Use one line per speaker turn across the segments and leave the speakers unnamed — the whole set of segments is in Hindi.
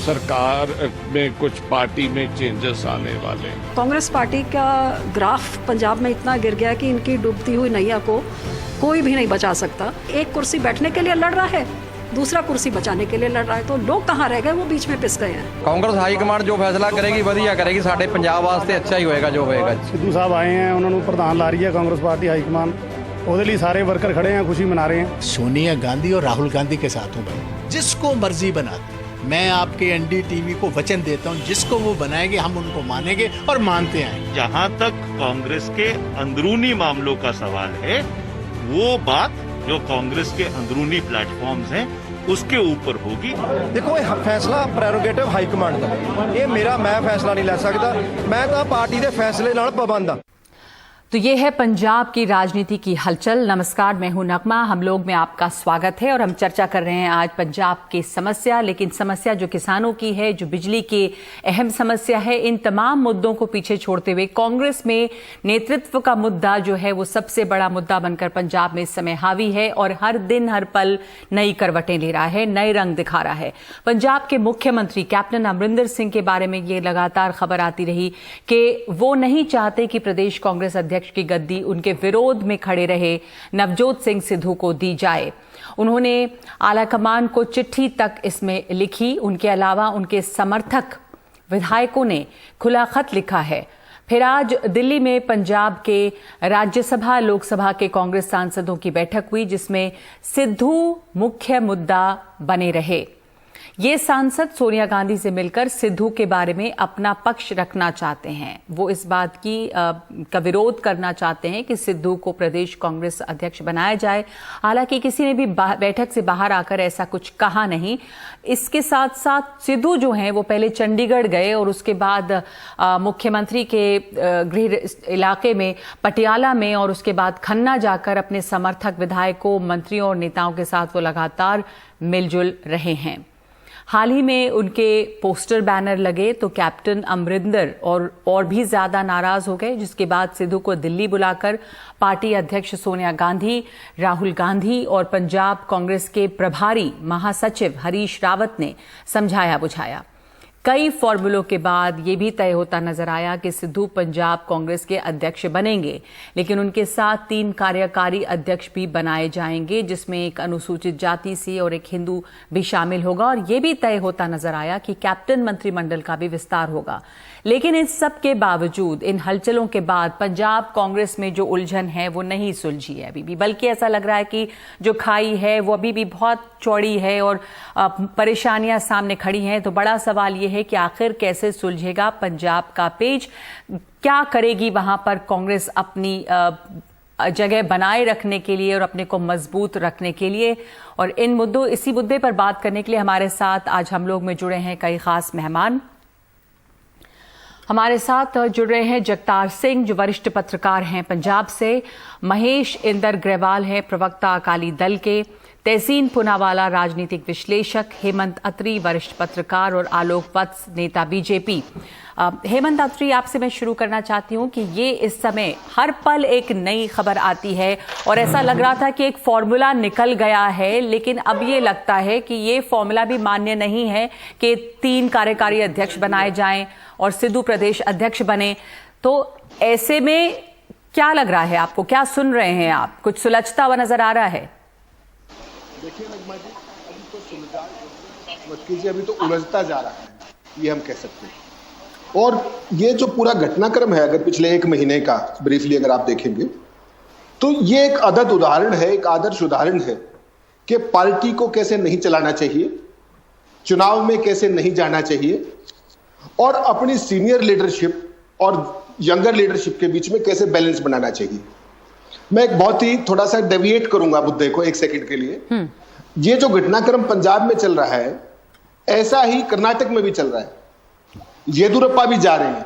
सरकार में कुछ पार्टी में चेंजेस आने वाले।
कांग्रेस पार्टी का ग्राफ पंजाब में इतना गिर गया कि इनकी डूबती हुई नैया को कोई भी नहीं बचा सकता। एक कुर्सी बैठने के लिए लड़ रहा है, दूसरा कुर्सी बचाने के लिए लड़ रहा है, तो लोग कहाँ रह गए, वो बीच में पिस गए हैं।
कांग्रेस हाईकमांड जो फैसला करेगी वधिया करेगी, साडे पंजाब वास्ते अच्छा ही होएगा जो होएगा।
सिद्धू साहब आए हैं, उन्होंने प्रधान ला रही है कांग्रेस पार्टी हाईकमान, ਉਹਦੇ ਲਈ सारे वर्कर खड़े हैं, खुशी मना रहे हैं।
सोनिया गांधी और राहुल गांधी के साथ हूँ मैं, जिसको मर्जी बना दे। मैं आपके एनडीटीवी को वचन देता हूँ, जिसको वो बनाएंगे हम उनको मानेंगे और मानते हैं।
जहाँ तक कांग्रेस के अंदरूनी मामलों का सवाल है, वो बात जो कांग्रेस के अंदरूनी प्लेटफॉर्म्स हैं उसके ऊपर होगी।
देखो ये फैसला प्रेरोगेटिव हाईकमांड का, ये मेरा मैं फैसला नहीं ले सकता, मैं तो पार्टी के फैसले नाल पाबंद हाँ।
तो ये है पंजाब की राजनीति की हलचल। नमस्कार, मैं हूं नगमा। हम लोग में आपका स्वागत है और हम चर्चा कर रहे हैं आज पंजाब की समस्या, लेकिन समस्या जो किसानों की है, जो बिजली की अहम समस्या है, इन तमाम मुद्दों को पीछे छोड़ते हुए कांग्रेस में नेतृत्व का मुद्दा जो है वो सबसे बड़ा मुद्दा बनकर पंजाब में इस समय हावी है और हर दिन हर पल नई करवटें ले रहा है, नए रंग दिखा रहा है। पंजाब के मुख्यमंत्री कैप्टन अमरिंदर सिंह के बारे में ये लगातार खबर आती रही कि वो नहीं चाहते कि प्रदेश कांग्रेस अध्यक्ष की गद्दी उनके विरोध में खड़े रहे नवजोत सिंह सिद्धू को दी जाए। उन्होंने आलाकमान को चिट्ठी तक इसमें लिखी। उनके अलावा उनके समर्थक विधायकों ने खुला खत लिखा है। फिर आज दिल्ली में पंजाब के राज्यसभा लोकसभा के कांग्रेस सांसदों की बैठक हुई, जिसमें सिद्धू मुख्य मुद्दा बने रहे। ये सांसद सोनिया गांधी से मिलकर सिद्धू के बारे में अपना पक्ष रखना चाहते हैं। वो इस बात की का विरोध करना चाहते हैं कि सिद्धू को प्रदेश कांग्रेस अध्यक्ष बनाया जाए। हालांकि किसी ने भी बैठक से बाहर आकर ऐसा कुछ कहा नहीं। इसके साथ साथ सिद्धू जो हैं वो पहले चंडीगढ़ गए और उसके बाद मुख्यमंत्री के गृह इलाके में पटियाला में और उसके बाद खन्ना जाकर अपने समर्थक विधायकों, मंत्रियों और नेताओं के साथ वो लगातार मिलजुल रहे हैं। हाल ही में उनके पोस्टर बैनर लगे तो कैप्टन अमरिंदर और भी ज्यादा नाराज हो गए, जिसके बाद सिद्धू को दिल्ली बुलाकर पार्टी अध्यक्ष सोनिया गांधी, राहुल गांधी और पंजाब कांग्रेस के प्रभारी महासचिव हरीश रावत ने समझाया बुझाया। कई फॉर्मूलों के बाद ये भी तय होता नजर आया कि सिद्धू पंजाब कांग्रेस के अध्यक्ष बनेंगे, लेकिन उनके साथ 3 कार्यकारी अध्यक्ष भी बनाए जाएंगे, जिसमें एक अनुसूचित जाति से और एक हिंदू भी शामिल होगा। और ये भी तय होता नजर आया कि कैप्टन मंत्रिमंडल का भी विस्तार होगा। लेकिन इन सब के बावजूद, इन हलचलों के बाद पंजाब कांग्रेस में जो उलझन है वो नहीं सुलझी है अभी भी, बल्कि ऐसा लग रहा है कि जो खाई है वो अभी भी बहुत चौड़ी है और परेशानियां सामने खड़ी हैं। तो बड़ा सवाल ये है कि आखिर कैसे सुलझेगा पंजाब का पेच, क्या करेगी वहां पर कांग्रेस अपनी जगह बनाए रखने के लिए और अपने को मजबूत रखने के लिए। और इसी मुद्दे पर बात करने के लिए हमारे साथ आज हम लोग में जुड़े हैं कई खास मेहमान। हमारे साथ जुड़ रहे हैं जगतार सिंह, जो वरिष्ठ पत्रकार हैं पंजाब से, महेश इंदर ग्रेवाल हैं प्रवक्ता अकाली दल के, तहसीन पूनावाला राजनीतिक विश्लेषक, हेमंत अत्री वरिष्ठ पत्रकार और आलोक वत्स नेता बीजेपी। हेमंत अत्री, आपसे मैं शुरू करना चाहती हूं कि ये इस समय हर पल एक नई खबर आती है और ऐसा लग रहा था कि एक फॉर्मूला निकल गया है, लेकिन अब ये लगता है कि ये फॉर्मूला भी मान्य नहीं है कि 3 कार्यकारी अध्यक्ष बनाए जाएं और सिद्धू प्रदेश अध्यक्ष बने। तो ऐसे में क्या लग रहा है आपको, क्या सुन रहे हैं आप, कुछ सुलझता हुआ नजर आ रहा है?
देखिए नगमा जी, अभी तो सुलझा मत कीजिए, अभी तो उलझता जा रहा है, ये हम कह सकते हैं। और ये जो पूरा घटनाक्रम है, अगर पिछले 1 महीने का ब्रीफली अगर आप देखेंगे तो ये एक आदर्श उदाहरण है, एक आदर्श उदाहरण है कि पार्टी को कैसे नहीं चलाना चाहिए, चुनाव में कैसे नहीं जाना चाहिए और अपनी सीनियर लीडरशिप और यंगर लीडरशिप के बीच में कैसे बैलेंस बनाना चाहिए। मैं एक बहुत ही थोड़ा सा डेविएट करूंगा मुद्दे को 1 सेकंड के लिए। ये जो घटनाक्रम पंजाब में चल रहा है, ऐसा ही कर्नाटक में भी चल रहा है। येदुरप्पा भी जा रहे हैं,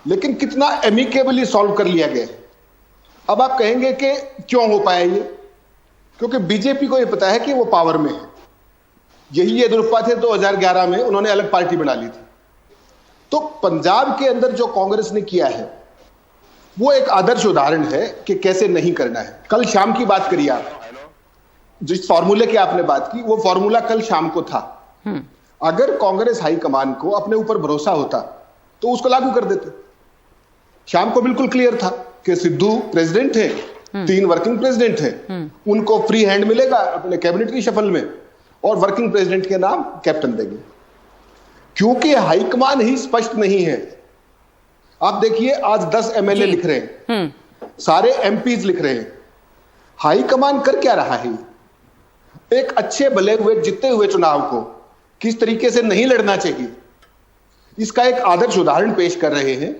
लेकिन कितना एमिकेबली सॉल्व कर लिया गया। अब आप कहेंगे कि क्यों हो पाया ये? क्योंकि बीजेपी को ये पता है कि वो पावर में है। यही येदुरप्पा थे 2011 में, उन्होंने अलग पार्टी बना ली थी। तो पंजाब के अंदर जो कांग्रेस ने किया है वो एक आदर्श उदाहरण है कि कैसे नहीं करना है। कल शाम की बात करिए आप, जिस फॉर्मूले की आपने बात की वो फॉर्मूला कल शाम को था। अगर कांग्रेस हाईकमान को अपने ऊपर भरोसा होता तो उसको लागू कर देते। शाम को बिल्कुल क्लियर था कि सिद्धू प्रेसिडेंट है, 3 वर्किंग प्रेसिडेंट है, उनको फ्री हैंड मिलेगा अपने कैबिनेट की शफल में और वर्किंग प्रेसिडेंट के नाम कैप्टन देंगे। क्योंकि हाईकमान ही स्पष्ट नहीं है। आप देखिए आज 10 एमएलए लिख रहे हैं, सारे एमपीज लिख रहे हैं। हाईकमान कर क्या रहा है? एक अच्छे भले हुए जीते हुए चुनाव को किस तरीके से नहीं लड़ना चाहिए, इसका एक आदर्श उदाहरण पेश कर रहे हैं।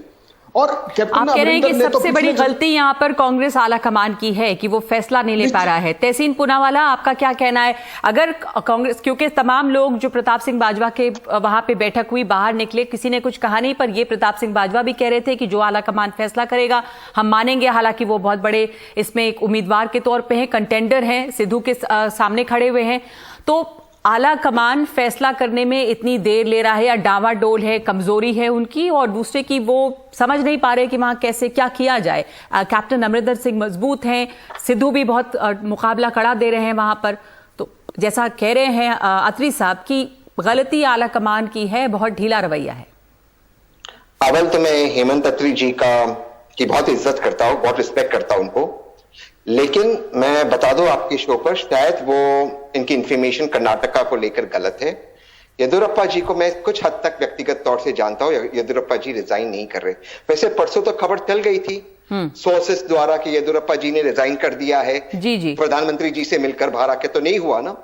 और कैप्टन
आप कह रहे हैं कि सबसे बड़ी गलती यहां पर कांग्रेस आला कमान की है कि वो फैसला नहीं ले पा रहा है। तहसीन पूनावाला, आपका क्या कहना है? अगर कांग्रेस, क्योंकि तमाम लोग जो प्रताप सिंह बाजवा के वहां पे बैठक हुई बाहर निकले, किसी ने कुछ कहा नहीं, पर ये प्रताप सिंह बाजवा भी कह रहे थे कि जो आला कमान फैसला करेगा हम मानेंगे। हालांकि वो बहुत बड़े इसमें एक उम्मीदवार के तौर पर हैं, कंटेंडर हैं, सिद्धू के सामने खड़े हुए हैं। तो आला कमान फैसला करने में इतनी देर ले रहा है या डावाडोल है, कमजोरी है उनकी, और दूसरे की वो समझ नहीं पा रहे कि वहां कैसे क्या किया जाए। कैप्टन अमरिंदर सिंह मजबूत हैं, सिद्धू भी बहुत मुकाबला कड़ा दे रहे हैं वहां पर। तो जैसा कह रहे हैं अत्री साहब की गलती आला कमान की है, बहुत ढीला रवैया है।
अव्वल तो मैं हेमंत अत्री जी की बहुत इज्जत करता हूं, बहुत रिस्पेक्ट करता हूं उनको, लेकिन मैं बता दूं आपके शो पर शायद वो इनकी इंफॉर्मेशन कर्नाटका को लेकर गलत है। येदियुरप्पा जी को मैं कुछ हद तक व्यक्तिगत तौर से जानता हूं, येदियुरप्पा जी रिजाइन नहीं कर रहे। वैसे परसों तो खबर चल गई थी सोर्सेस द्वारा कि येदियुरप्पा जी ने रिजाइन कर दिया है।
जी।
प्रधानमंत्री जी से मिलकर बाहर आके तो नहीं हुआ ना।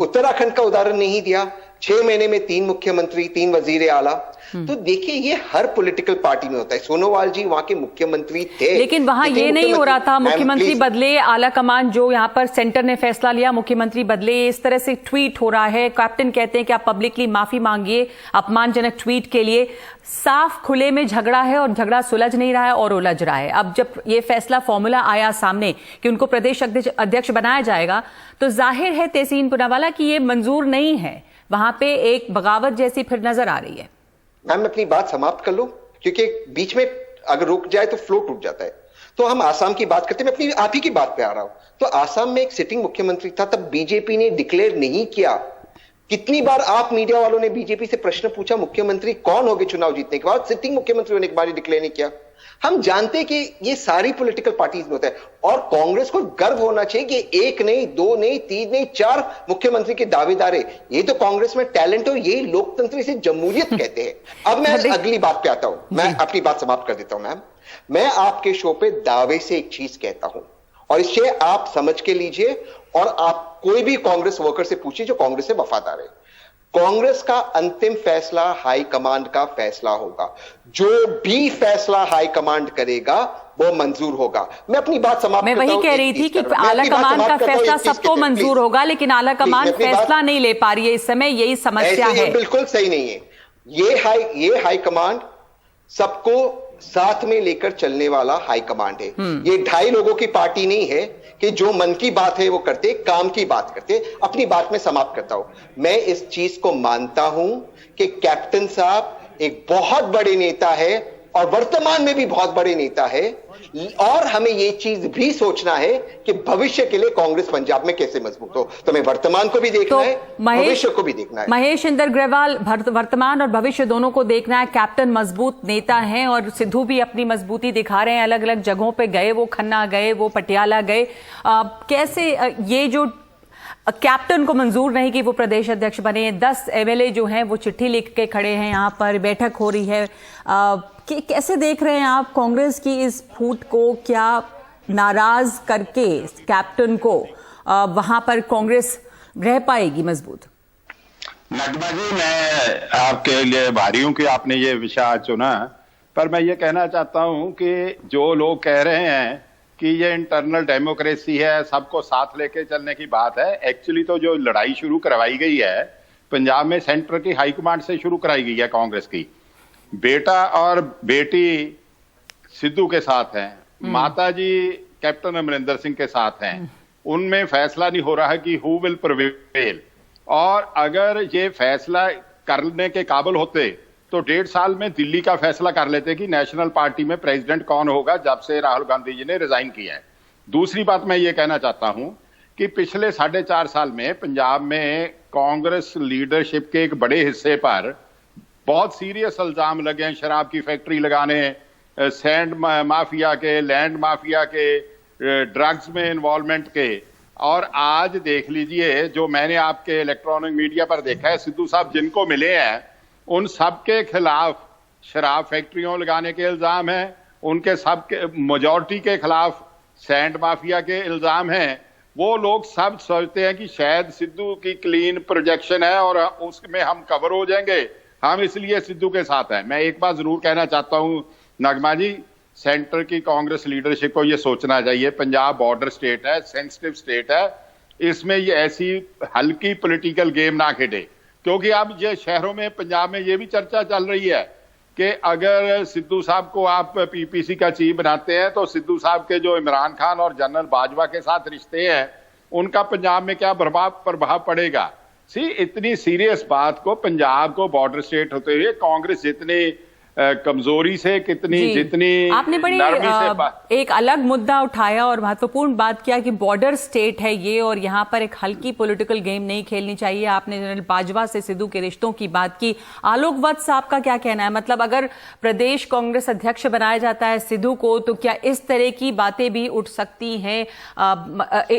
उत्तराखंड का उदाहरण नहीं दिया, 6 महीने में 3 मुख्यमंत्री, 3 वजीर आला। तो देखिए ये हर पॉलिटिकल पार्टी में होता है। सोनोवाल जी वहां के मुख्यमंत्री थे,
लेकिन वहां ये नहीं हो रहा था। मुख्यमंत्री बदले, आला कमान जो यहाँ पर सेंटर ने फैसला लिया, मुख्यमंत्री बदले, इस तरह से ट्वीट हो रहा है। कैप्टन कहते हैं कि आप पब्लिकली माफी मांगिए अपमानजनक ट्वीट के लिए। साफ खुले में झगड़ा है और झगड़ा सुलझ नहीं रहा है और उलझ रहा है। अब जब ये फैसला फॉर्मूला आया सामने कि उनको प्रदेश अध्यक्ष बनाया जाएगा, तो जाहिर है तहसीन पूनावाला की ये मंजूर नहीं है। वहां पे एक बगावत जैसी फिर नजर आ रही है।
मैम अपनी बात समाप्त कर लूं, क्योंकि बीच में अगर रुक जाए तो फ्लो टूट जाता है। तो हम आसाम की बात करते हैं, मैं अपनी आप ही की बात पे आ रहा हूं। तो आसाम में एक सिटिंग मुख्यमंत्री था, तब बीजेपी ने डिक्लेयर नहीं किया। कितनी बार आप मीडिया वालों ने बीजेपी से प्रश्न पूछा मुख्यमंत्री कौन होगे चुनाव जीतने के बाद? सिटिंग मुख्यमंत्री होने के बाद डिक्लेयर नहीं किया। हम जानते हैं कि ये सारी पॉलिटिकल पार्टीज में होता है और कांग्रेस को गर्व होना चाहिए कि 1 नहीं, 2 नहीं, 3 नहीं, 4 मुख्यमंत्री के दावेदार है। ये तो कांग्रेस में टैलेंट हो, यही लोकतंत्र, इसे जमहूरियत कहते हैं। अब मैं अगली बात पे आता हूं, मैं अपनी बात समाप्त कर देता हूं। मैम मैं आपके शो पे दावे से एक चीज कहता हूं और इसे आप समझ के लीजिए, और आप कोई भी कांग्रेस वर्कर से पूछिए जो कांग्रेस से वफादार है। कांग्रेस का अंतिम फैसला हाईकमांड का फैसला होगा। जो भी फैसला हाईकमांड करेगा वो मंजूर होगा। मैं अपनी बात समाप्त करता हूं।
मैं वही कह रही थी कि आला कमान का फैसला सबको मंजूर होगा, लेकिन आला कमान फैसला नहीं ले पा रही है इस समय, यही समस्या है।
बिल्कुल सही नहीं है। ये हाईकमांड सबको साथ में लेकर चलने वाला हाईकमांड है। ये 2.5 लोगों की पार्टी नहीं है कि जो मन की बात है वो करते, काम की बात करते। अपनी बात में समाप्त करता हूं। मैं इस चीज को मानता हूं कि कैप्टन साहब एक बहुत बड़े नेता है और वर्तमान में भी बहुत बड़े नेता है, और हमें यह चीज भी सोचना है कि भविष्य के लिए कांग्रेस पंजाब में कैसे मजबूत हो। तो हमें वर्तमान को भी देखना है, भविष्य को भी देखना है।
महेश इंदर ग्रेवाल, वर्तमान और भविष्य दोनों को देखना है। कैप्टन मजबूत नेता हैं और सिद्धू भी अपनी मजबूती दिखा रहे हैं। अलग अलग जगहों पे गए, वो खन्ना गए, वो पटियाला गए। कैसे ये जो कैप्टन को मंजूर नहीं कि वो प्रदेश अध्यक्ष बने, 10 एमएलए जो हैं वो चिट्ठी लिख के खड़े हैं, यहाँ पर बैठक हो रही है। कैसे देख रहे हैं आप कांग्रेस की इस फूट को? क्या नाराज करके कैप्टन को वहां पर कांग्रेस रह पाएगी मजबूत?
नगमा जी, मैं आपके लिए भारी हूं कि आपने ये विषय चुना, पर मैं ये कहना चाहता हूं कि जो लोग कह रहे हैं कि ये इंटरनल डेमोक्रेसी है, सबको साथ लेके चलने की बात है, एक्चुअली तो जो लड़ाई शुरू करवाई गई है पंजाब में सेंटर की हाईकमांड से शुरू कराई गई है कांग्रेस की। बेटा और बेटी सिद्धू के साथ हैं, माता जी कैप्टन अमरिंदर सिंह के साथ हैं। उनमें फैसला नहीं हो रहा है कि हु विल प्रिवेल, और अगर ये फैसला करने के काबिल होते तो 1.5 साल में दिल्ली का फैसला कर लेते कि नेशनल पार्टी में प्रेसिडेंट कौन होगा, जब से राहुल गांधी जी ने रिजाइन किया है। दूसरी बात मैं ये कहना चाहता हूं कि पिछले 4.5 साल में पंजाब में कांग्रेस लीडरशिप के एक बड़े हिस्से पर बहुत सीरियस इल्जाम लगे हैं, शराब की फैक्ट्री लगाने, सैंड माफिया के, लैंड माफिया के, ड्रग्स में इन्वॉल्वमेंट के। और आज देख लीजिए, जो मैंने आपके इलेक्ट्रॉनिक मीडिया पर देखा है, सिद्धू साहब जिनको मिले हैं उन सबके खिलाफ शराब फैक्ट्रियों लगाने के इल्जाम हैं, उनके सबके मेजॉरिटी के खिलाफ सैंड माफिया के इल्जाम हैं। वो लोग सब सोचते हैं कि शायद सिद्धू की क्लीन प्रोजेक्शन है और उसमें हम कवर हो जाएंगे, हम इसलिए सिद्धू के साथ हैं। मैं एक बात जरूर कहना चाहता हूं नगमा जी, सेंटर की कांग्रेस लीडरशिप को ये सोचना चाहिए, पंजाब बॉर्डर स्टेट है, सेंसिटिव स्टेट है, इसमें ये ऐसी हल्की पॉलिटिकल गेम ना खेले। क्योंकि अब ये शहरों में, पंजाब में ये भी चर्चा चल रही है कि अगर सिद्धू साहब को आप पीपीसी का चीफ बनाते हैं तो सिद्धू साहब के जो इमरान खान और जनरल बाजवा के साथ रिश्ते हैं, उनका पंजाब में क्या प्रभाव पड़ेगा। इतनी सीरियस बात को, पंजाब को बॉर्डर स्टेट होते हुए कांग्रेस जितनी कमजोरी से, जितनी
आपने बड़े एक अलग मुद्दा उठाया और महत्वपूर्ण बात किया कि बॉर्डर स्टेट है ये और यहाँ पर एक हल्की पॉलिटिकल गेम नहीं खेलनी चाहिए। आपने जनरल बाजवा से सिद्धू के रिश्तों की बात की। आलोक वत्स, आपका क्या कहना है? मतलब अगर प्रदेश कांग्रेस अध्यक्ष बनाया जाता है सिद्धू को, तो क्या इस तरह की बातें भी उठ सकती हैं,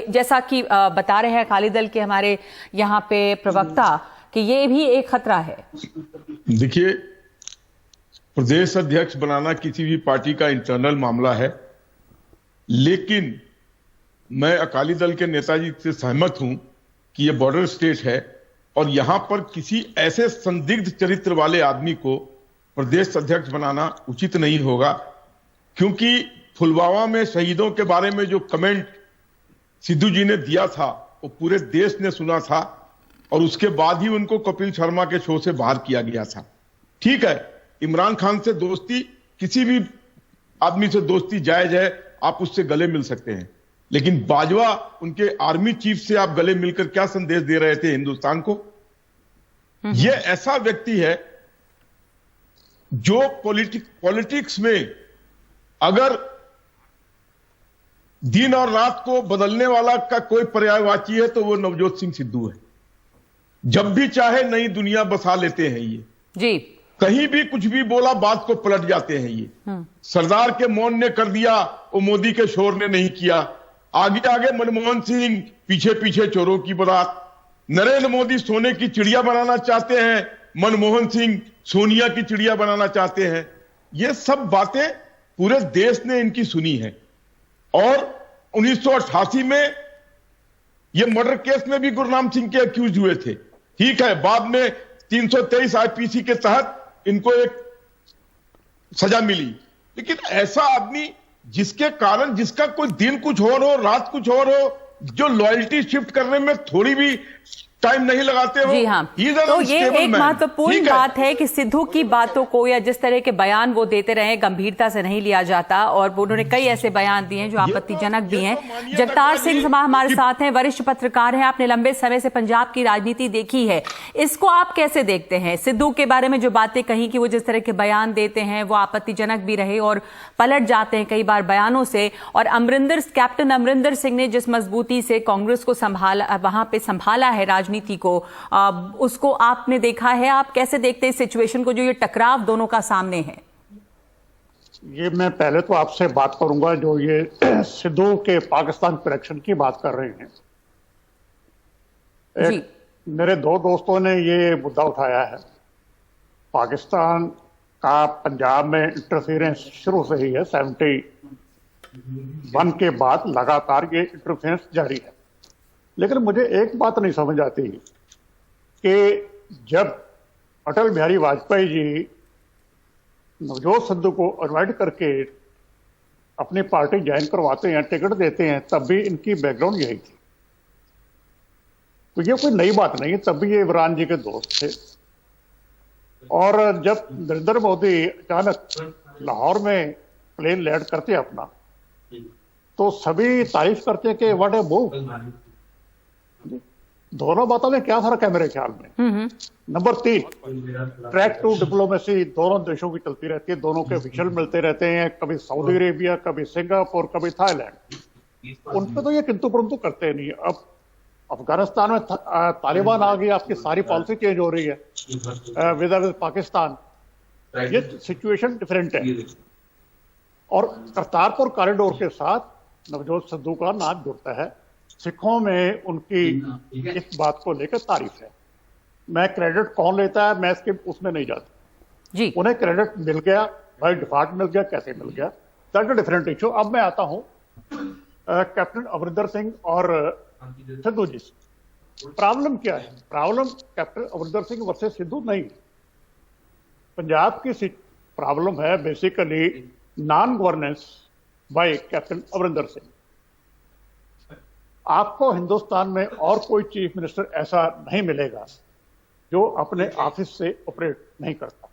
जैसा कि बता रहे हैं अकाली दल के हमारे यहाँ पे प्रवक्ता, कि ये भी एक खतरा है?
देखिए, प्रदेश अध्यक्ष बनाना किसी भी पार्टी का इंटरनल मामला है, लेकिन मैं अकाली दल के नेताजी से सहमत हूं कि यह बॉर्डर स्टेट है और यहां पर किसी ऐसे संदिग्ध चरित्र वाले आदमी को प्रदेश अध्यक्ष बनाना उचित नहीं होगा। क्योंकि पुलवामा में शहीदों के बारे में जो कमेंट सिद्धू जी ने दिया था वो पूरे देश ने सुना था और उसके बाद ही उनको कपिल शर्मा के शो से बाहर किया गया था। ठीक है, इमरान खान से दोस्ती, किसी भी आदमी से दोस्ती जायज है, आप उससे गले मिल सकते हैं, लेकिन बाजवा, उनके आर्मी चीफ से आप गले मिलकर क्या संदेश दे रहे थे हिंदुस्तान को? यह ऐसा व्यक्ति है जो पॉलिटिक्स में अगर दिन और रात को बदलने वाला का कोई पर्यायवाची है तो वो नवजोत सिंह सिद्धू है। जब भी चाहे नई दुनिया बसा लेते हैं ये
जी,
कहीं भी कुछ भी बोला बात को पलट जाते हैं ये। सरदार के मौन ने कर दिया, वो मोदी के शोर ने नहीं किया। आगे आगे मनमोहन सिंह, पीछे पीछे चोरों की बारात। नरेंद्र मोदी सोने की चिड़िया बनाना चाहते हैं, मनमोहन सिंह सोनिया की चिड़िया बनाना चाहते हैं। ये सब बातें पूरे देश ने इनकी सुनी है। और 1988 में ये मर्डर केस में भी गुरनाम सिंह के अक्यूज हुए थे। ठीक है, बाद में 323 आईपीसी के तहत इनको एक सजा मिली, लेकिन ऐसा आदमी जिसके कारण, जिसका कोई दिन कुछ और हो, रात कुछ और हो, जो लॉयल्टी शिफ्ट करने में थोड़ी भी टाइम नहीं लगाते हो।
जी हाँ, तो ये एक महत्वपूर्ण बात है कि सिद्धू की बातों को या जिस तरह के बयान वो देते रहे गंभीरता से नहीं लिया जाता और उन्होंने कई ऐसे बयान दिए हैं जो आपत्तिजनक भी हैं। जगतार सिंह समा हमारे साथ हैं, वरिष्ठ पत्रकार हैं, आपने लंबे समय से पंजाब की राजनीति देखी है, इसको आप कैसे देखते हैं? सिद्धू के बारे में जो बातें कही कि वो जिस तरह के बयान देते हैं वो आपत्तिजनक भी रहे और पलट जाते हैं कई बार बयानों से, और कैप्टन अमरिंदर सिंह ने जिस मजबूती से कांग्रेस को संभाला, वहां पे संभाला है नीति को, उसको आपने देखा है। आप कैसे देखते हैं इस सिचुएशन को, जो ये टकराव दोनों का सामने है?
ये मैं पहले तो आपसे बात करूंगा, जो ये सिद्धू के पाकिस्तान कनेक्शन की बात कर रहे हैं। मेरे दो दोस्तों ने ये मुद्दा उठाया है। पाकिस्तान का पंजाब में इंटरफेरेंस शुरू से ही है, 71 के बाद लगातार ये इंटरफेरेंस जारी है। लेकिन मुझे एक बात नहीं समझ आती कि जब अटल बिहारी वाजपेयी जी नवजोत सिद्धू को इनवाइट करके अपनी पार्टी ज्वाइन करवाते हैं, टिकट देते हैं, तब भी इनकी बैकग्राउंड यही थी। तो ये कोई नई बात नहीं है, तब भी ये इमरान जी के दोस्त थे। और जब नरेंद्र मोदी अचानक लाहौर में प्लेन लैंड करते अपना, तो सभी तारीफ करते हैं कि व्हाट ए मूव। दोनों बातों में क्या फर्क है मेरे ख्याल में? नंबर 3, ट्रैक टू डिप्लोमेसी दोनों देशों की चलती रहती है, दोनों के ऑफिशियल मिलते रहते हैं, कभी सऊदी अरेबिया, कभी सिंगापुर, कभी थाईलैंड। उन पर तो ये किंतु परंतु करते नहीं। अब अफगानिस्तान में तालिबान आ गई, आपकी सारी पॉलिसी चेंज हो रही है विद पाकिस्तान। ये सिचुएशन डिफरेंट है। और करतारपुर कॉरिडोर के साथ नवजोत सिद्धू का नाक जुड़ता है। सिखों में उनकी इस बात को लेकर तारीफ है। मैं क्रेडिट कौन लेता है मैं इसके उसमें नहीं जाता
जी।
उन्हें क्रेडिट मिल गया, भाई डिफॉल्ट मिल गया, कैसे मिल गया, दैट इज डिफरेंट इशू। अब मैं आता हूं कैप्टन अमरिंदर सिंह और सिद्धू जी से। प्रॉब्लम क्या है? Problem captain Amarinder Singh versus Sidhu नहीं, पंजाब की प्रॉब्लम है basically non governance by captain Amarinder Singh. आपको हिंदुस्तान में और कोई चीफ मिनिस्टर ऐसा नहीं मिलेगा जो अपने ऑफिस से ऑपरेट नहीं करता।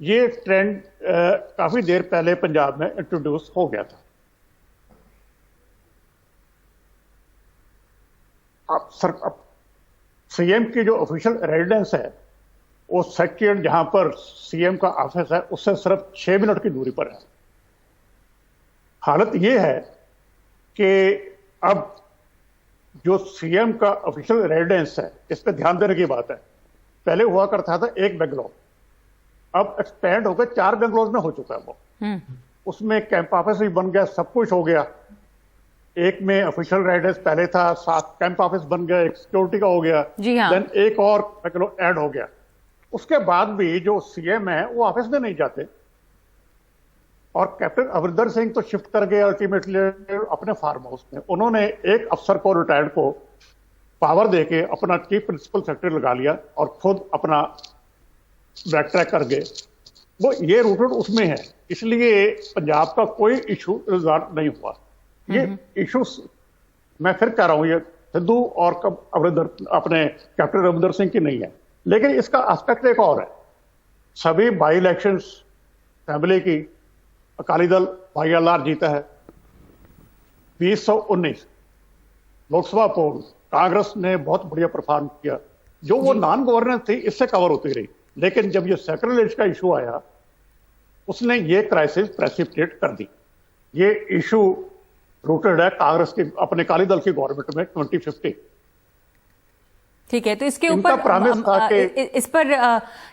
ये ट्रेंड काफी देर पहले पंजाब में इंट्रोड्यूस हो गया था। अब सीएम की जो ऑफिशियल रेजिडेंस है वो सेक्रेटरीट जहां पर सीएम का ऑफिस है उससे सिर्फ 6 मिनट की दूरी पर है। हालत ये है कि अब जो सीएम का ऑफिशियल रेजिडेंस है इस पे ध्यान देने की बात है। पहले हुआ करता था एक बेंगलोर, अब एक्सपेंड होकर 4 बेंगलोर में हो चुका है वो। उसमें कैंप ऑफिस भी बन गया, सब कुछ हो गया। एक में ऑफिशियल रेजिडेंस पहले था, 7 कैंप ऑफिस बन गया, एक सिक्योरिटी का हो गया, देन एक और बेंगलोर ऐड हो गया। उसके बाद भी जो सीएम है वो ऑफिस में नहीं जाते। और कैप्टन अमरिंदर सिंह तो शिफ्ट कर गए अल्टीमेटली अपने फार्म हाउस में। उन्होंने एक अफसर को, रिटायर्ड को, पावर देके अपना चीफ प्रिंसिपल सेक्रेटरी लगा लिया और खुद अपना बैक ट्रैक कर गए। वो ये रूटेड उसमें है, इसलिए पंजाब का कोई इशू रिजॉल्व नहीं हुआ। ये इशू मैं फिर कह रहा हूं ये सिद्धू और अपने कैप्टन अमरिंदर सिंह की नहीं है। लेकिन इसका एस्पेक्ट एक और है। सभी बाई इलेक्शंस फैमिली की अकाली दल YLR जीता है। 2019 लोकसभा पोल कांग्रेस ने बहुत बढ़िया परफॉर्म किया। जो वो नॉन गवर्नेंस थी इससे कवर होती रही, लेकिन जब ये सेक्रेटरीज का इशू आया उसने ये क्राइसिस प्रेसिपिटेट कर दी। ये इशू रूटेड है कांग्रेस की अपने अकाली दल की गवर्नमेंट में 2050।
ठीक है, तो इसके ऊपर इस पर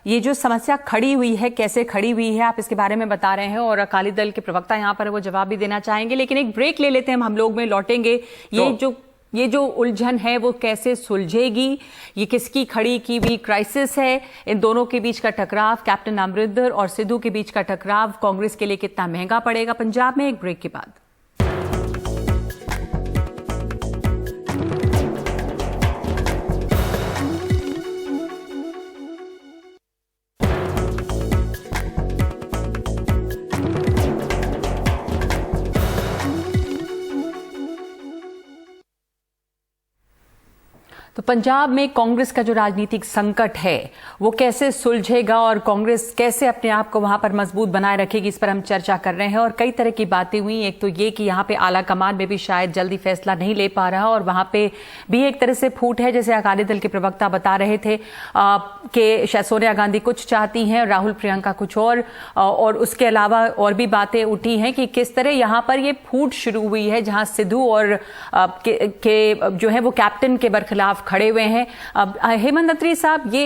ये जो समस्या खड़ी हुई है कैसे खड़ी हुई है आप इसके बारे में बता रहे हैं और अकाली दल के प्रवक्ता यहाँ पर वो जवाब भी देना चाहेंगे। लेकिन एक ब्रेक ले लेते हैं, हम लोग में लौटेंगे। ये जो उलझन है वो कैसे सुलझेगी, ये किसकी खड़ी की हुई क्राइसिस है, इन दोनों के बीच का टकराव, कैप्टन अमरिंदर और सिद्धू के बीच का टकराव कांग्रेस के लिए कितना महंगा पड़ेगा पंजाब में, एक ब्रेक के बाद। तो पंजाब में कांग्रेस का जो राजनीतिक संकट है वो कैसे सुलझेगा और कांग्रेस कैसे अपने आप को वहां पर मजबूत बनाए रखेगी, इस पर हम चर्चा कर रहे हैं। और कई तरह की बातें हुई। एक तो ये कि यहाँ पे आला कमान में भी शायद जल्दी फैसला नहीं ले पा रहा और वहां पे भी एक तरह से फूट है, जैसे अकाली दल के प्रवक्ता बता रहे थे कि शायद सोनिया गांधी कुछ चाहती हैं, राहुल प्रियंका कुछ और उसके अलावा और भी बातें उठी हैं कि किस तरह यहाँ पर ये फूट शुरू हुई है, जहां सिद्धू और के जो है वो कैप्टन के बरखिलाफ खड़े हुए हैं। अब हेमंत अत्री साहब, ये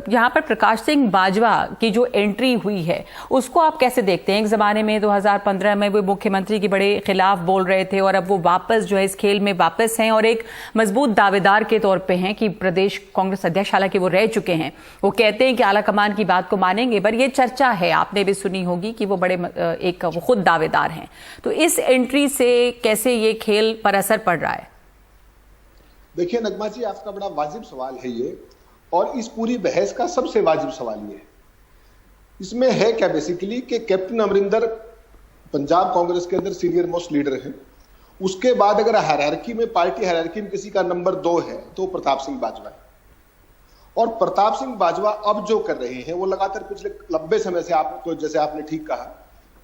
यहाँ पर प्रकाश सिंह बाजवा की जो एंट्री हुई है उसको आप कैसे देखते हैं? एक जमाने में 2015 में वो मुख्यमंत्री के बड़े खिलाफ बोल रहे थे और अब वो वापस जो है इस खेल में वापस हैं और एक मजबूत दावेदार के तौर पे हैं कि प्रदेश कांग्रेस अध्यक्ष, हालांकि वो रह चुके हैं, वो कहते हैं कि आला कमान की बात को मानेंगे। पर ये चर्चा है, आपने भी सुनी होगी कि वो बड़े वो खुद दावेदार हैं। तो इस एंट्री से कैसे ये खेल पर असर पड़ रहा है?
देखिए नगमा जी, आपका बड़ा वाजिब सवाल है ये, और इस पूरी बहस का सबसे वाजिब सवाल ये है। इसमें है क्या बेसिकली कि कैप्टन अमरिंदर पंजाब कांग्रेस के अंदर सीनियर मोस्ट लीडर हैं। उसके बाद अगर हायरार्की में, पार्टी हायरार्की में किसी का नंबर 2 है तो प्रताप सिंह बाजवा है। और प्रताप सिंह बाजवा अब जो कर रहे हैं वो लगातार पिछले लंबे समय से, आपको जैसे आपने ठीक कहा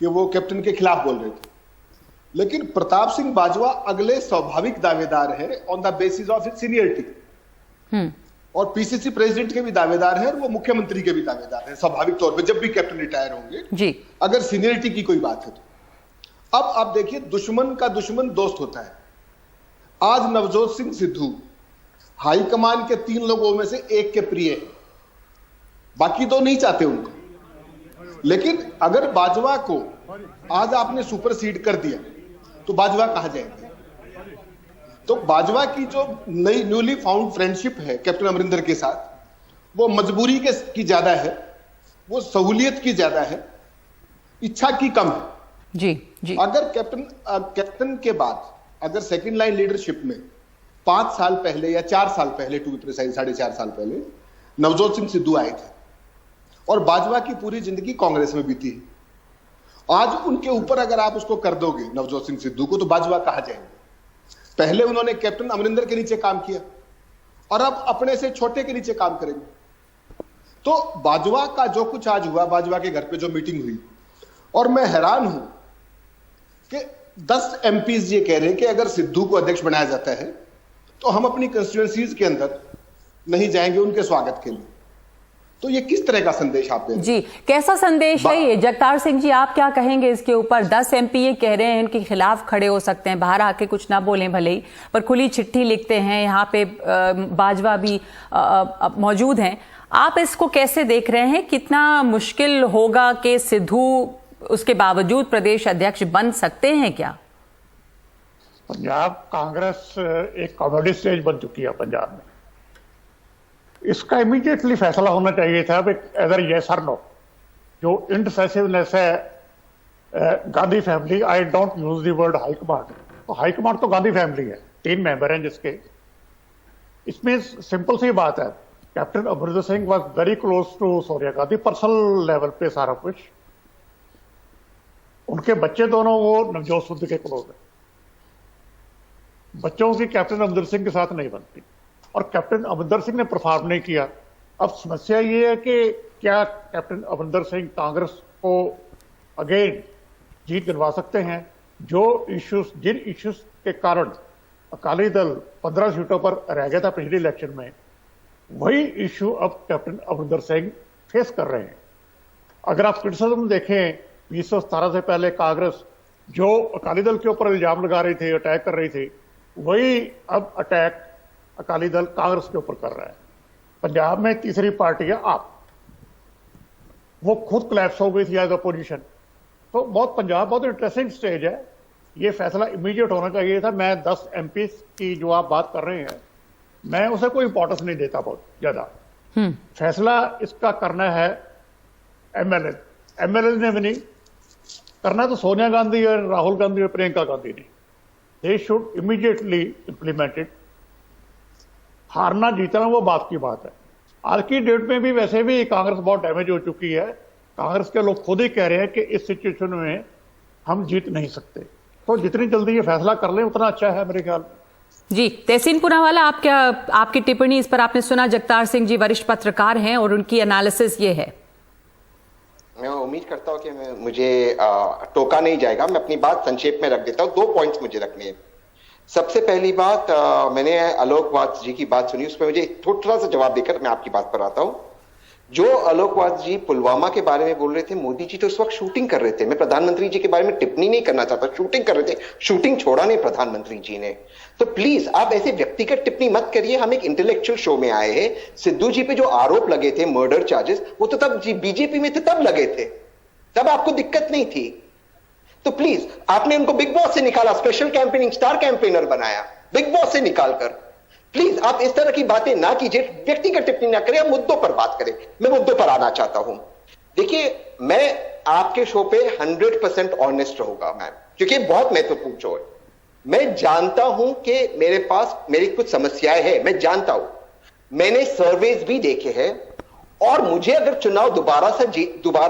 कि वो कैप्टन के खिलाफ बोल रहे थे, लेकिन प्रताप सिंह बाजवा अगले स्वाभाविक दावेदार है on the basis of its seniority. और पीसीसी प्रेसिडेंट के भी दावेदार हैं और वो मुख्यमंत्री के भी दावेदार हैं स्वाभाविक तौर पे, जब भी कैप्टन रिटायर होंगे जी, अगर सीनियरिटी की कोई बात है तो। अब आप देखिए, दुश्मन का दुश्मन दोस्त होता है। आज नवजोत सिंह सिद्धू हाईकमान के 3 लोगों में से एक के प्रिय हैं, बाकी तो नहीं चाहते उनको। लेकिन अगर बाजवा को आज आपने सुपरसीड कर दिया तो बाजवा कहां जाएंगे? तो बाजवा की जो नई न्यूली फाउंड फ्रेंडशिप है कैप्टन अमरिंदर के साथ, वो मजबूरी की ज्यादा है, वो सहूलियत की ज्यादा है, इच्छा की कम है।
जी।
अगर कैप्टन के बाद अगर सेकंड लाइन लीडरशिप में 5 साल पहले या 4 साल पहले, टू बी प्रिसाइज 4.5 साल पहले नवजोत सिंह सिद्धू आए थे और बाजवा की पूरी जिंदगी कांग्रेस में बीती है, आज उनके ऊपर अगर आप उसको कर दोगे नवजोत सिंह सिद्धू को, तो बाजवा कहां जाएंगे? पहले उन्होंने कैप्टन अमरिंदर के नीचे काम किया और अब अपने से छोटे के नीचे काम करेंगे। तो बाजवा का जो कुछ आज हुआ, बाजवा के घर पे जो मीटिंग हुई, और मैं हैरान हूं कि 10 एमपीज ये कह रहे हैं कि अगर सिद्धू को अध्यक्ष बनाया जाता है तो हम अपनी कंस्टिट्यूएंसीज के अंदर नहीं जाएंगे उनके स्वागत के लिए। तो ये किस तरह का संदेश आप दे रहे हैं?
जी, कैसा संदेश है ये? जगतार सिंह जी, आप क्या कहेंगे इसके ऊपर? 10 एमपी ये कह रहे हैं इनके खिलाफ खड़े हो सकते हैं, बाहर आके कुछ ना बोलें भले ही, पर खुली चिट्ठी लिखते हैं। यहाँ पे बाजवा भी मौजूद हैं। आप इसको कैसे देख रहे हैं? कितना मुश्किल होगा कि सिद्धू उसके बावजूद प्रदेश अध्यक्ष बन सकते हैं क्या?
पंजाब कांग्रेस एक कॉमेडी स्टेज बन चुकी है पंजाब में। इसका इमीडिएटली फैसला होना चाहिए था अगर यस और नो। जो इंडिसाइसिवनेस है Gandhi family, I don't use the word high command, तो हाईकमांड तो गांधी फैमिली है, 3 मेंबर हैं जिसके। इसमें सिंपल सी बात है, captain Amarinder Singh was very close to Sonia Gandhi, personal level पे सारा कुछ। उनके बच्चे दोनों वो नवजोत सिद्धू के क्लोज है। बच्चों की कैप्टन अमरिंदर सिंह के साथ नहीं बनती और कैप्टन अमरिंदर सिंह ने परफॉर्म नहीं किया। अब समस्या ये है कि क्या कैप्टन अमरिंदर सिंह कांग्रेस को अगेन जीत दिलवा सकते हैं? जिन इश्यूज के कारण अकाली दल 15 सीटों पर रह गया था पिछले इलेक्शन में, वही इश्यू अब कैप्टन अमरिंदर सिंह फेस कर रहे हैं। अगर आप क्रिटिसिज्म देखें, 2017 से पहले कांग्रेस जो अकाली दल के ऊपर इल्जाम लगा रही थी, अटैक कर रही थी, वही अब अटैक अकाली दल कांग्रेस के ऊपर कर रहा है। पंजाब में तीसरी पार्टी है आप, वो खुद कोलैप्स हो गई थी एज अपोजिशन। तो पंजाब बहुत इंटरेस्टिंग स्टेज है। ये फैसला इमीडिएट होना चाहिए था। मैं 10 एमपी की जो आप बात कर रहे हैं, मैं उसे कोई इंपॉर्टेंस नहीं देता बहुत ज्यादा। फैसला इसका करना है एमएलए ने भी नहीं करना, तो सोनिया गांधी और राहुल गांधी और प्रियंका गांधी ने। They should immediately implemented. हारना जीतना वो बात की बात है। आज की डेट में भी वैसे भी कांग्रेस बहुत डैमेज हो चुकी है। कांग्रेस के लोग खुद ही कह रहे हैं कि इस सिचुएशन में हम जीत नहीं सकते। तो जितनी जल्दी ये फैसला कर लें उतना अच्छा है मेरे ख्याल में।
जी, तहसीन पूनावाला, आपकी टिप्पणी इस पर आपने सुना। जगतार सिंह जी वरिष्ठ पत्रकार हैं और उनकी एनालिसिस ये है।
मैं उम्मीद करता हूं कि मुझे टोका नहीं जाएगा। मैं अपनी बात संक्षेप में रख देता हूं। 2 पॉइंट्स मुझे रखने हैं। सबसे पहली बात, मैंने आलोक वास जी की बात सुनी, उसमें मुझे थोड़ा सा जवाब देकर मैं आपकी बात पर आता हूं। जो आलोक वास जी पुलवामा के बारे में बोल रहे थे, मोदी जी तो उस वक्त शूटिंग कर रहे थे। मैं प्रधानमंत्री जी के बारे में टिप्पणी नहीं करना चाहता, शूटिंग कर रहे थे। शूटिंग छोड़ा नहीं प्रधानमंत्री जी ने। तो प्लीज आप ऐसे व्यक्तिगत टिप्पणी मत करिए। हम एक इंटेलेक्चुअल शो में आए हैं। सिद्धू जी पे जो आरोप लगे थे, मर्डर चार्जेस, वो तो तब बीजेपी में थे, तब लगे थे, तब आपको दिक्कत नहीं थी। तो प्लीज आपने उनको बिग बॉस से निकाला, स्पेशल कैंपेनिंग स्टार कैंपेनर बनाया बिग बॉस से निकालकर। प्लीज आप इस तरह की बातें ना कीजिए, व्यक्तिगत टिप्पणी ना करें, मुद्दों पर बात करें। मैं मुद्दों पर आना चाहता हूं। देखिए, मैं आपके शो पे 100% ऑनेस्ट रहूंगा मैम, क्योंकि बहुत महत्वपूर्ण शो है। मैं जानता हूं कि मेरी कुछ समस्याएं हैं, मैं जानता हूं। मैंने सर्वेज भी देखे हैं और मुझे अगर चुनाव दोबारा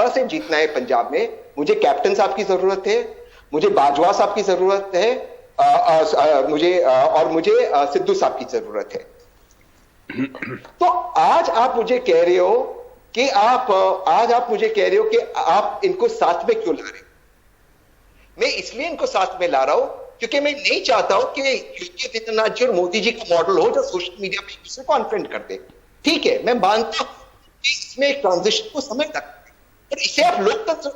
से जीतना है पंजाब में, मुझे कैप्टन साहब की जरूरत है, मुझे बाजवा साहब की जरूरत है, मुझे सिद्धू साहब की जरूरत है। तो आज आप मुझे कह रहे हो कि आप इनको साथ में क्यों ला रहे हो? मैं इसलिए इनको साथ में ला रहा हूं क्योंकि मैं नहीं चाहता हूं कि योगी आदित्यनाथ जी और मोदी जी का मॉडल हो जो सोशल मीडिया पे दूसरे को अनफ्रेंड कर दे। ठीक है, मैं मानता हूं कि इसमें एक ट्रांजिशन को समय लगता है, और इसे आप लोकतंत्र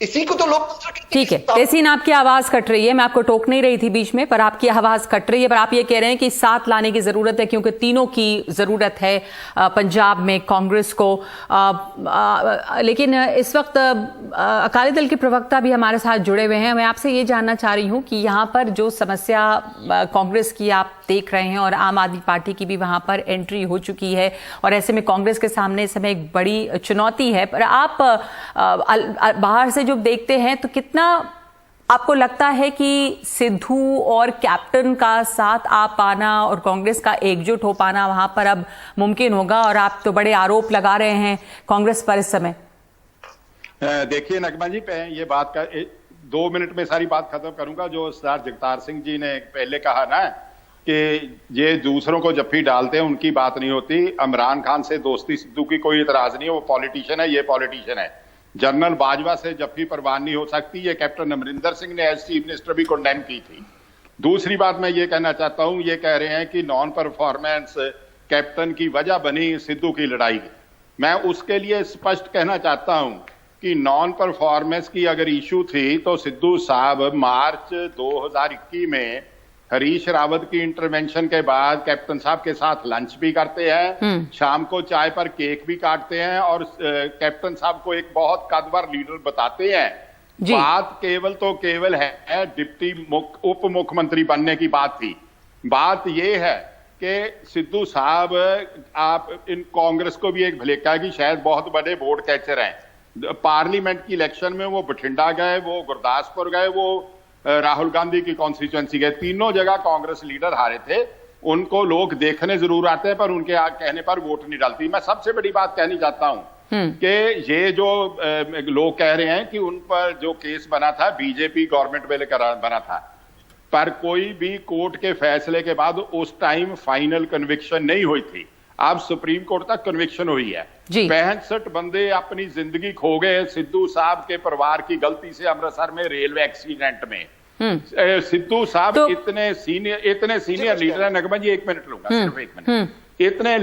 इसी को तो लोग
ठीक है। तहसीन, आपकी आवाज कट रही है, मैं आपको टोक नहीं रही थी बीच में, पर आपकी आवाज कट रही है। पर आप ये कह रहे हैं कि साथ लाने की जरूरत है, क्योंकि तीनों की जरूरत है पंजाब में कांग्रेस को। लेकिन इस वक्त अकाली दल के प्रवक्ता भी हमारे साथ जुड़े हुए हैं। मैं आपसे ये जानना चाह रही हूँ कि यहाँ पर जो समस्या कांग्रेस की आप देख रहे हैं और आम आदमी पार्टी की भी वहाँ पर एंट्री हो चुकी है, और ऐसे में कांग्रेस के सामने इस समय एक बड़ी चुनौती है। पर आप बाहर से जो देखते हैं तो कितना आपको लगता है कि सिद्धू और कैप्टन का साथ आ पाना और कांग्रेस का एकजुट हो पाना वहां पर अब मुमकिन होगा? और आप तो बड़े आरोप लगा रहे हैं कांग्रेस पर इस समय।
देखिए नगमा जी, ये बात का 2 मिनट में सारी बात खत्म करूंगा। जो सरदार जगतार सिंह जी ने पहले कहा ना कि ये दूसरों को जफ्फी डालते हैं, उनकी बात नहीं होती। इमरान खान से दोस्ती सिद्धू की कोई इतराज नहीं है, वो पॉलिटिशियन है, ये पॉलिटिशियन है। जनरल बाजवा से जफ्फी परवान नहीं हो सकती, ये कैप्टन अमरिंदर सिंह ने एज चीफ मिनिस्टर भी कंडेम की थी। दूसरी बात मैं ये कहना चाहता हूं, ये कह रहे हैं कि नॉन परफॉर्मेंस कैप्टन की वजह बनी सिद्धू की लड़ाई। मैं उसके लिए स्पष्ट कहना चाहता हूं कि नॉन परफॉर्मेंस की अगर इशू थी तो सिद्धू साहब मार्च 2021 में हरीश रावत की इंटरवेंशन के बाद कैप्टन साहब के साथ लंच भी करते हैं, शाम को चाय पर केक भी काटते हैं, और कैप्टन साहब को एक बहुत कदवर लीडर बताते हैं। बात केवल है डिप्टी उप मुख्यमंत्री बनने की बात थी। बात यह है कि सिद्धू साहब, आप इन कांग्रेस को भी एक भलेखा कि शायद बहुत बड़े वोट कैचर हैं। पार्लियामेंट की इलेक्शन में वो बठिंडा गए, वो गुरदासपुर गए, वो राहुल गांधी की कॉन्स्टिट्यूएंसी गए, तीनों जगह कांग्रेस लीडर हारे थे। उनको लोग देखने जरूर आते हैं, पर उनके कहने पर वोट नहीं डालती। मैं सबसे बड़ी बात कहनी चाहता हूं कि ये जो लोग कह रहे हैं कि उन पर जो केस बना था बीजेपी गवर्नमेंट वेले बना था, पर कोई भी कोर्ट के फैसले के बाद उस टाइम फाइनल कन्विक्शन नहीं हुई थी। अब सुप्रीम कोर्ट तक कन्विक्शन हुई है। 65 बंदे अपनी जिंदगी खो गए सिद्धू साहब के परिवार की गलती से अमृतसर में रेलवे एक्सीडेंट में। सिद्धू साहब तो इतने सीनियर लीडर है। नगमा जी 1 मिनट लूंगा, सिर्फ 1 मिनट। इतने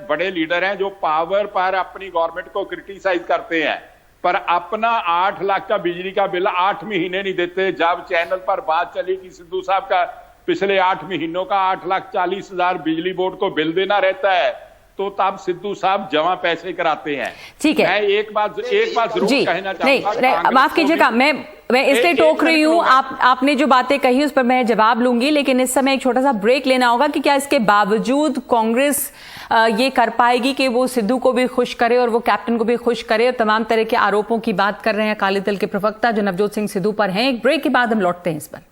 बड़े लीडर हैं जो पावर पर अपनी गवर्नमेंट को क्रिटिसाइज करते हैं, पर अपना 8 लाख का बिजली का बिल 8 महीने नहीं देते। जब चैनल पर बात चली कि सिद्धू साहब का पिछले 8 महीनों का 8,40,000 बिजली बोर्ड को बिल देना रहता है, तो तब सिद्धू साहब जमा पैसे कराते हैं।
ठीक है,
मैं एक बात जरूर कहना चाहूंगा।
माफ कीजिएगा, मैं इसलिए टोक रही हूँ, आपने जो बातें कही उस पर मैं जवाब लूंगी, लेकिन इस समय एक छोटा सा ब्रेक लेना होगा कि क्या इसके बावजूद कांग्रेस ये कर पाएगी कि वो सिद्धू को भी खुश करे और वो कैप्टन को भी खुश करे, और तमाम तरह के आरोपों की बात कर रहे हैं अकाली दल के प्रवक्ता जो नवजोत सिंह सिद्धू पर हैं। एक ब्रेक के बाद हम लौटते हैं इस पर।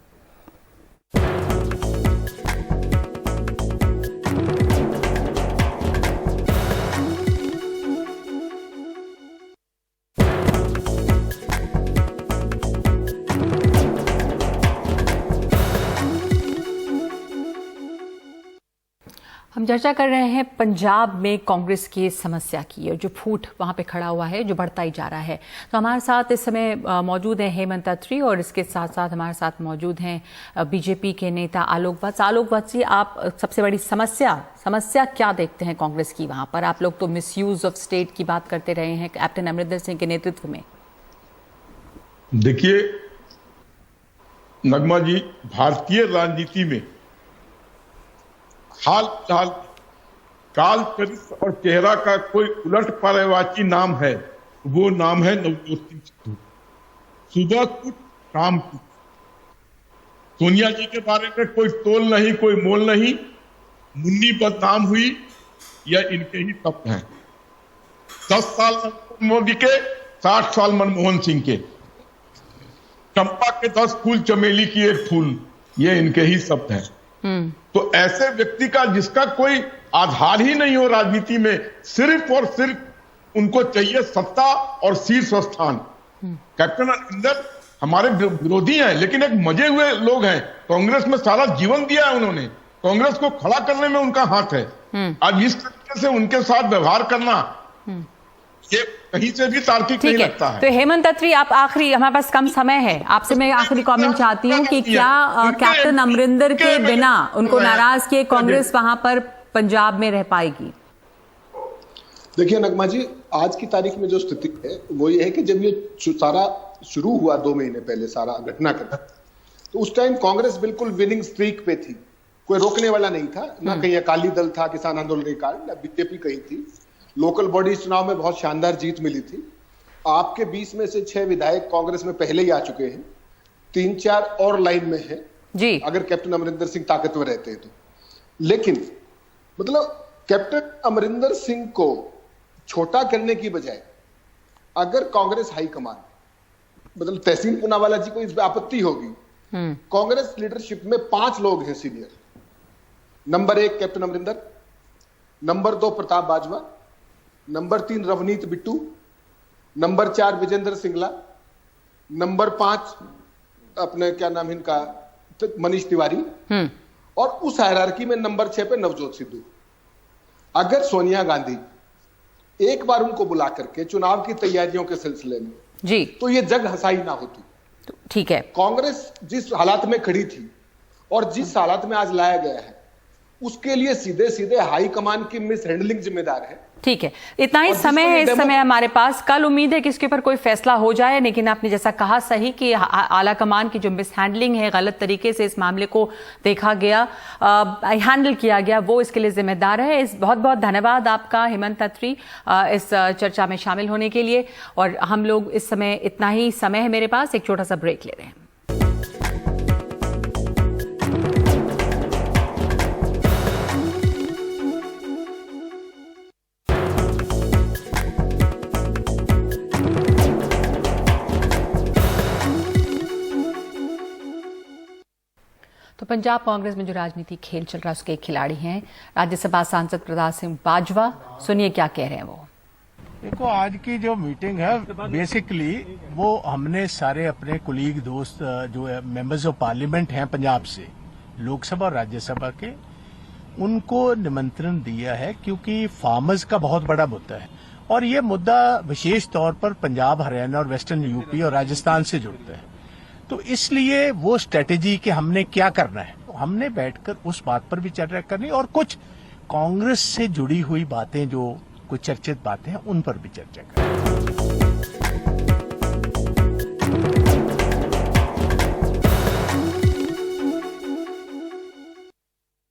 हम चर्चा कर रहे हैं पंजाब में कांग्रेस की समस्या की, और जो फूट वहां पे खड़ा हुआ है, जो बढ़ता ही जा रहा है। तो हमारे साथ इस समय मौजूद हैं हेमंत अत्री, और इसके साथ साथ हमारे साथ मौजूद हैं बीजेपी के नेता आलोक वत्स। आलोक वत्स जी, आप सबसे बड़ी समस्या क्या देखते हैं कांग्रेस की वहां पर? आप लोग तो मिसयूज ऑफ स्टेट की बात करते रहे हैं कैप्टन अमरिंदर सिंह के नेतृत्व में।
देखिए नगमा जी, भारतीय राजनीति में हाल फिलहाल काल चरित्र और चेहरा का कोई उलट पर्यायवाची नाम है, वो नाम है नवजोत सिंह सिद्धू। सुबह कुछ शाम कुछ। सोनिया जी के बारे में कोई तोल नहीं, कोई मोल नहीं। मुन्नी बदनाम हुई या इनके ही शब्द हैं। 10 साल मोदी के, 60 साल मनमोहन सिंह के। चंपा के 10 फूल, चमेली की 1 फूल, ये इनके ही शब्द हैं। तो ऐसे व्यक्ति का जिसका कोई आधार ही नहीं हो राजनीति में, सिर्फ और सिर्फ उनको चाहिए सत्ता और शीर्ष स्थान। कैप्टन अमरिंदर हमारे विरोधी हैं, लेकिन एक मजे हुए लोग हैं। कांग्रेस में सारा जीवन दिया है उन्होंने, कांग्रेस को खड़ा करने में उनका हाथ है। आज इस तरीके से उनके साथ व्यवहार करना ये कहीं से भी तार्किक नहीं लगता है।
तो हेमंत अत्री, आप आखिरी, हमारे पास कम समय है, आपसे मैं आखिरी कमेंट चाहती हूँ कि क्या कैप्टन अमरिंदर के बिना उनको नाराज किए कांग्रेस वहां पर पंजाब में रह पाएगी?
देखिए नगमा जी, आज की तारीख में जो स्थिति है वो ये है कि जब ये सारा शुरू हुआ 2 महीने पहले सारा घटनाक्रम, तो उस टाइम कांग्रेस बिल्कुल विनिंग स्ट्रीक पे थी, कोई रोकने वाला नहीं था, ना कहीं अकाली दल था किसान आंदोलन के कारण, ना बीजेपी कहीं थी। लोकल बॉडी चुनाव में बहुत शानदार जीत मिली थी। आपके 20 में से 6 विधायक कांग्रेस में पहले ही आ चुके हैं, 3-4 और लाइन में है
जी,
अगर कैप्टन अमरिंदर सिंह ताकतवर रहते हैं तो। लेकिन मतलब कैप्टन अमरिंदर सिंह को छोटा करने की बजाय अगर कांग्रेस हाईकमान, मतलब तहसीन पूनावाला जी को इस पर आपत्ति होगी, कांग्रेस लीडरशिप में 5 लोग हैं senior. Number 1 captain Amarinder, number 2 Pratap Bajwa, number 3 Ravneet Bittu, number 4 Vijender Singla, number 5 अपने क्या नाम इनका मनीष तिवारी, और उस हायरार्की में नंबर 6 पे नवजोत सिद्धू। अगर सोनिया गांधी एक बार उनको बुला करके चुनाव की तैयारियों के सिलसिले में
जी,
तो ये जग हंसाई ना होती।
ठीक है,
कांग्रेस जिस हालात में खड़ी थी और जिस हालात में आज लाया गया है, उसके लिए सीधे सीधे हाईकमान की मिस हैंडलिंग जिम्मेदार है।
ठीक है, इतना ही समय है इस समय हमारे पास। कल उम्मीद है कि इसके ऊपर कोई फैसला हो जाए, लेकिन आपने जैसा कहा सही कि आला कमान की जो मिस हैंडलिंग है, गलत तरीके से इस मामले को देखा गया, हैंडल किया गया, वो इसके लिए जिम्मेदार है। इस बहुत बहुत धन्यवाद आपका हेमंत अत्री इस चर्चा में शामिल होने के लिए। और हम लोग इस समय, इतना ही समय है मेरे पास, एक छोटा सा ब्रेक ले रहे हैं। तो पंजाब कांग्रेस में जो राजनीति खेल चल रहा है उसके एक खिलाड़ी हैं राज्यसभा सांसद प्रताप सिंह बाजवा। सुनिए क्या कह रहे हैं वो।
देखो, आज की जो मीटिंग है बेसिकली वो हमने सारे अपने कुलीग दोस्त जो मेंबर्स ऑफ पार्लियामेंट हैं पंजाब से, लोकसभा और राज्यसभा के, उनको निमंत्रण दिया है क्योंकि फार्मर्स का बहुत बड़ा मुद्दा है और ये मुद्दा विशेष तौर पर पंजाब, हरियाणा और वेस्टर्न यूपी और राजस्थान से जुड़ता है। तो इसलिए वो स्ट्रेटेजी कि हमने क्या करना है, तो हमने बैठकर उस बात पर भी चर्चा करनी और कुछ कांग्रेस से जुड़ी हुई बातें, जो कुछ चर्चित बातें हैं, उन पर भी चर्चा करनी।